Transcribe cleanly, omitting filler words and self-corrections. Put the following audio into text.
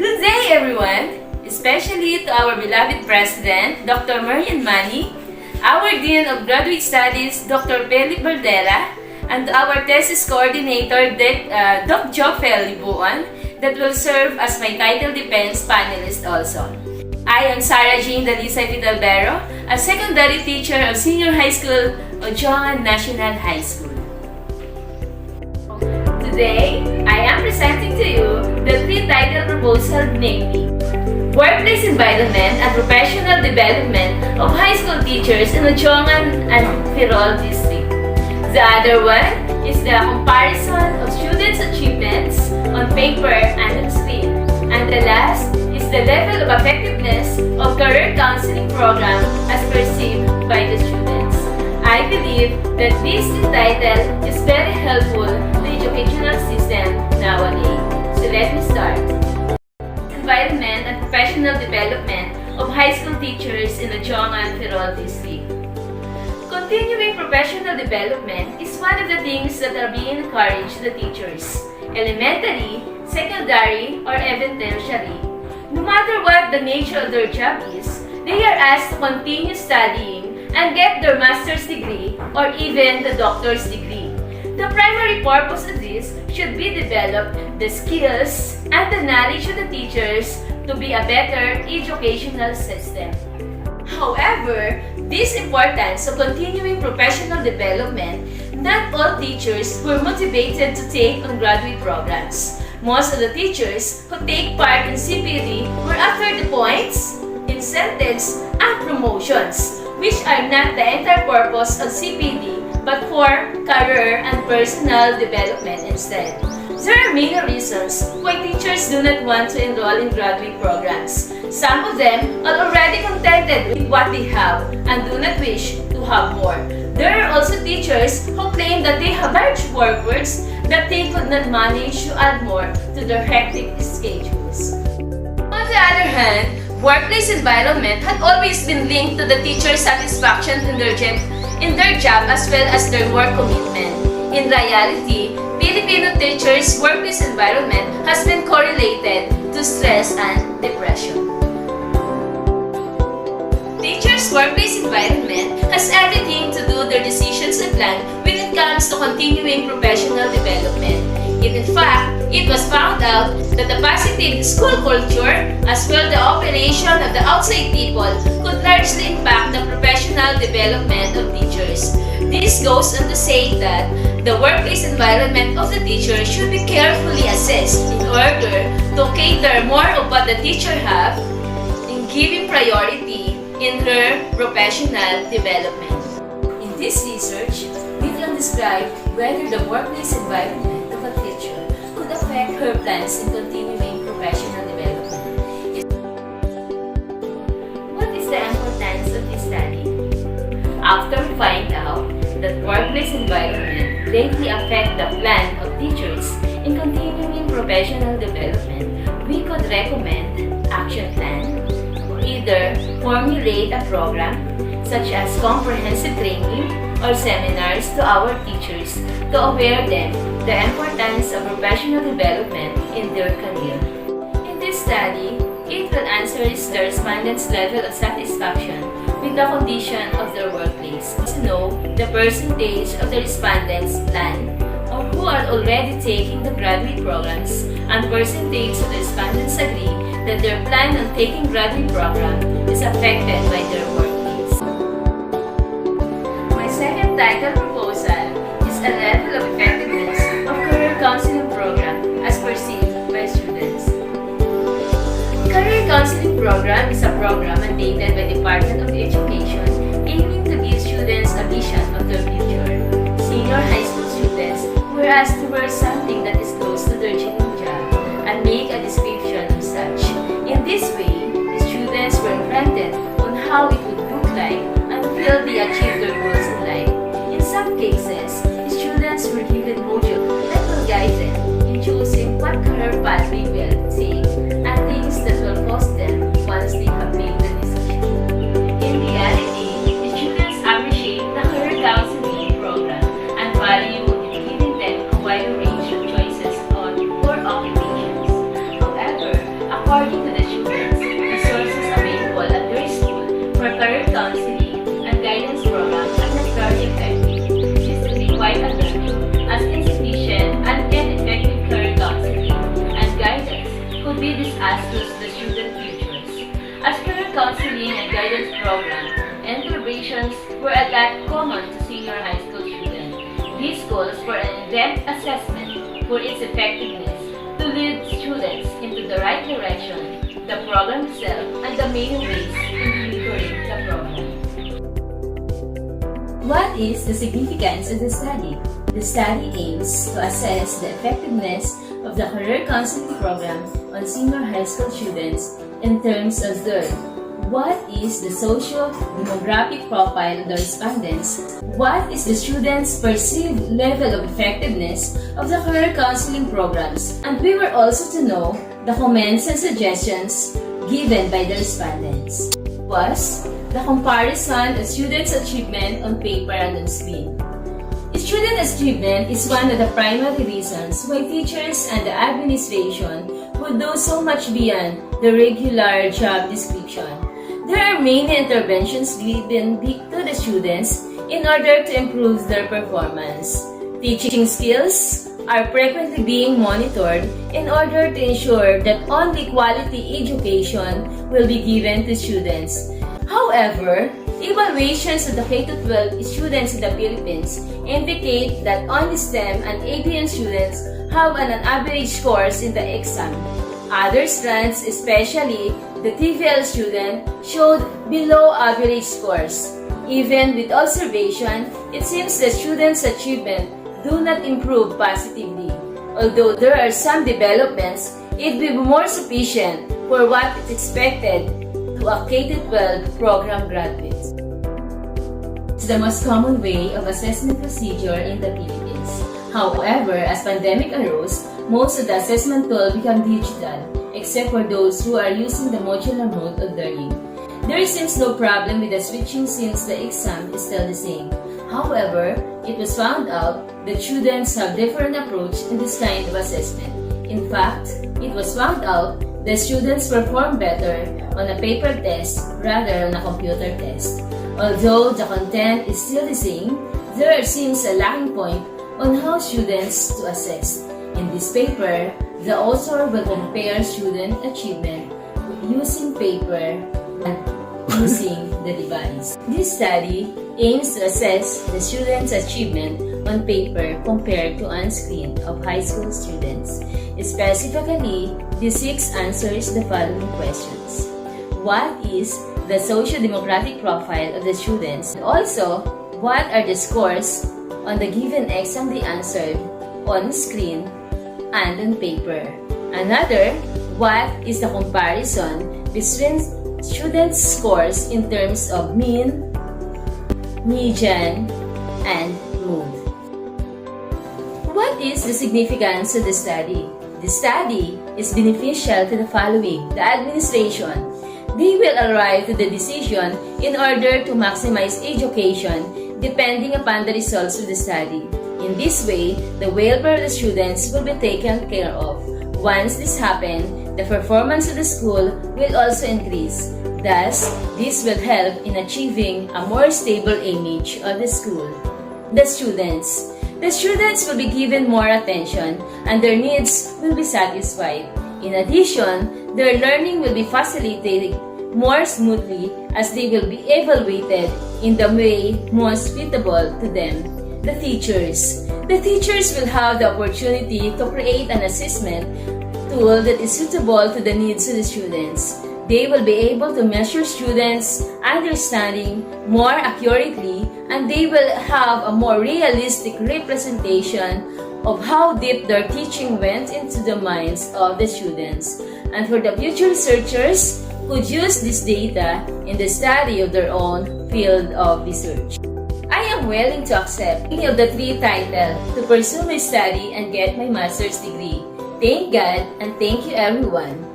Good day, everyone! Especially to our beloved President, Dr. Marian Manny, our Dean of Graduate Studies, Dr. Fetalvero, and our thesis coordinator, Dr. Libo-on, that will serve as my title defense panelist also. I am Sarah Jean Fetalvero, a secondary teacher of Senior High School, Untitled National High School. Today, I am presenting to you the three title proposal, namely Workplace Environment and Professional Development of High School Teachers in Untitled and Fetalvero District. The other one is the comparison of students' achievements on paper and on screen. And the last is the level of effectiveness of career counseling program as perceived by the students. I believe that this title is very helpful to the educational system nowadays. So let me start. Environment and Professional Development of High School Teachers in the Untitled and Fetalvero District. Continuing professional development is one of the things that are being encouraged to the teachers, elementary, secondary, or even tertiary. No matter what the nature of their job is, they are asked to continue studying and get their master's degree or even the doctor's degree. The primary purpose of this should be develop the skills and the knowledge of the teachers to be a better educational system. However, this importance of continuing professional development, not all teachers were motivated to take on graduate programs. Most of the teachers who take part in CPD were after the points, incentives, and promotions, which are not the entire purpose of CPD, but for career and personal development instead. There are many reasons why teachers do not want to enroll in graduate programs. Some of them are already contented with what they have and do not wish to have more. There are also teachers who claim that they have large workloads that they could not manage to add more to their hectic schedules. On the other hand, workplace environment had always been linked to the teacher's satisfaction in their job as well as their work commitment. In reality, Filipino teachers' workplace environment has been correlated to stress and depression. Teachers' workplace environment has everything to do with their decisions and plan when it comes to continuing professional development. In fact, it was found out that the positive school culture as well the operation of the outside people could largely impact the professional development of teachers. This goes on to say that the workplace environment of the teacher should be carefully assessed in order to cater more of what the teacher have in giving priority in her professional development. In this research, we can describe whether the workplace environment of a teacher could affect her plans in continuing professional development. What is the importance of this study? After we find out that workplace environment greatly affect the plan of teachers in continuing professional development, we could recommend action plan or either formulate a program such as comprehensive training or seminars to our teachers to aware them the importance of professional development in their career. In this study, it will answer the respondents' level of satisfaction with the condition of their workplace. To know the percentage of the respondents plan or who are already taking the graduate programs and percentage of the respondents agree that their plan on taking graduate program is affected by their workplace. My second title proposal is a level of effectiveness of career counseling program as perceived by students. Career Counseling Program is a program mandated by the Department of Education aiming to give students a vision of their future. Senior high school students were asked to wear something that is close to their dream job and make a description of such. In this way, the students were imprinted on how it would look like until they achieved their goals in life. In some cases, the students were given modules that will guide them in choosing what career path they will take and things that will cost them once they have made the decision. In reality, the students appreciate the career counseling program and value in giving them a wide range of choices on for according to the students, resources available at their school for career counseling and guidance programs are not very effective. This will be quite alarming, as insufficient and ineffective career counseling and guidance could be disastrous to the student futures. As career counseling and guidance programs and interventions were a lot common to senior high school students, these calls for an in-depth assessment for its effectiveness to lead students into the right direction, the program itself, and the main ways in monitoring the program. What is the significance of the study? The study aims to assess the effectiveness of the career counseling program on senior high school students in terms of their what is the socio-demographic profile of the respondents? What is the students' perceived level of effectiveness of the career counseling programs? And we were also to know the comments and suggestions given by the respondents. Was the comparison of students' achievement on paper and on screen. Student achievement is one of the primary reasons why teachers and the administration would do so much beyond the regular job description. There are many interventions given to the students in order to improve their performance. Teaching skills are frequently being monitored in order to ensure that only quality education will be given to students. However, evaluations of the K-12 students in the Philippines indicate that only STEM and ABM students have an average scores in the exam. Other strands, especially the TVL student, showed below average scores. Even with observation, it seems the students' achievement do not improve positively. Although there are some developments, it will be more sufficient for what is expected to a K-12 program graduates. It's the most common way of assessment procedure in the Philippines. However, as pandemic arose, most of the assessment tools become digital, except for those who are using the modular mode of learning. There seems no problem with the switching since the exam is still the same. However, it was found out that students have different approach in this kind of assessment. In fact, it was found out that students perform better on a paper test rather than a computer test. Although the content is still the same, there seems a lacking point on how students to assess. In this paper, the author will compare student achievement using paper and using the device. This study aims to assess the students' achievement on paper compared to on screen of high school students. Specifically, the 6 answers the following questions. What is the socio-demographic profile of the students? And also, what are the scores on the given exam they answered on screen and on paper? Another, what is the comparison between students' scores in terms of mean, median, and mood? What is the significance of the study? The study is beneficial to the following: the administration. They will arrive to the decision in order to maximize education depending upon the results of the study. In this way, the welfare of the students will be taken care of. Once this happens, the performance of the school will also increase. Thus, this will help in achieving a more stable image of the school. The students. The students will be given more attention and their needs will be satisfied. In addition, their learning will be facilitated more smoothly as they will be evaluated in the way most suitable to them. The teachers. The teachers will have the opportunity to create an assessment tool that is suitable to the needs of the students. They will be able to measure students' understanding more accurately, and they will have a more realistic representation of how deep their teaching went into the minds of the students. And for the future researchers, could use this data in the study of their own field of research. I am willing to accept any of the 3 titles to pursue my study and get my master's degree. Thank God and thank you everyone.